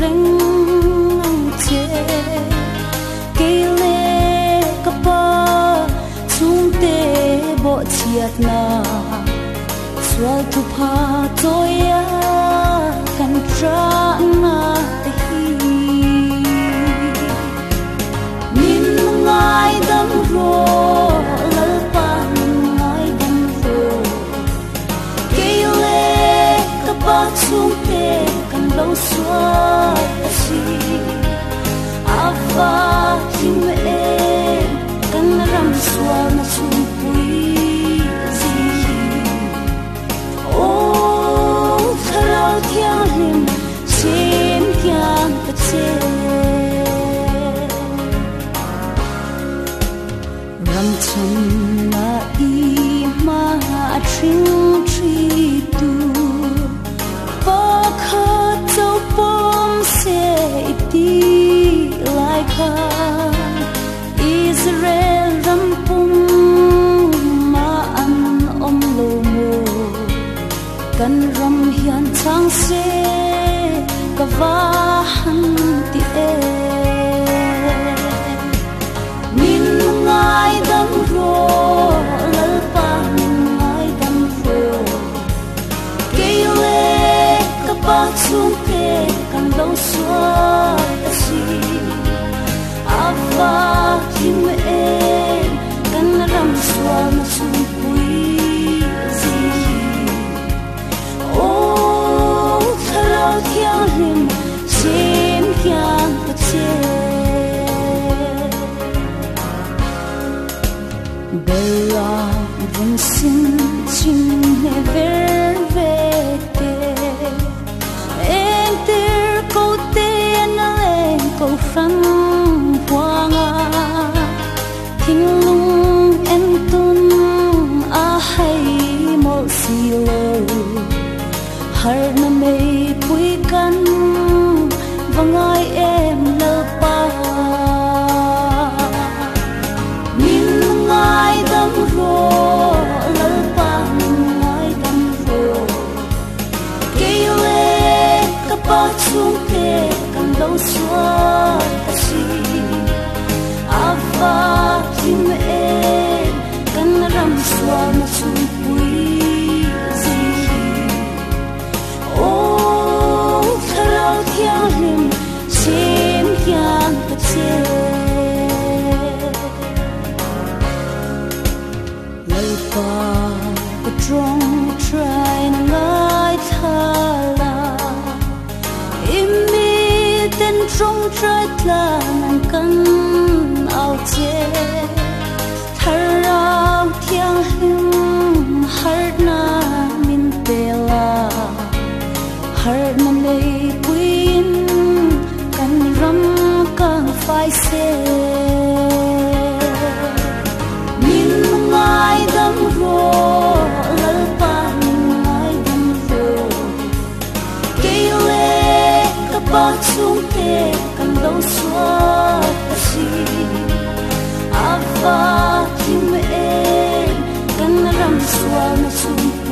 leng ang che kele kapa chung te bo chiat na swal tu pha toya kan tra na te hi min ngai dam ro lal pa ngai dam ro kele kapa chung te kan lo swal si ava him e kan ram swal na chung pui thiang lim sim kyang ta che ram cham na I ma thring tri tu pa kha to pom se ti lai kha Israel ram pum ma an om lo mo kan ram hian chang se kavahan ti e min ngai dam ro lal pa ngai dam ro kele kapa chung te kan lo swa si ava him e kan ram swa na chung pui thiang lim sim kyang ta che bella vun sin chin ne ver ve te enter ko te na len ko phang huanga thing lung en tun a hai mo si lo har na me pui kan vangai em lo pa min ngai dam ro lo pa ngai dam ro kele kapa chung te kan lo swa si ava him e kan ram swa na chung pui thiang lim sim kyang ta che lal pa trong try na ngai thala imi ten trong try tla nan kan au che tharau thiang lim har na min pela har na me queen kan ram kang phai se min ngai dam ro lal pa ngai dam ro kele kapa chung te kan lo swa si ava him e kan ram swa na chung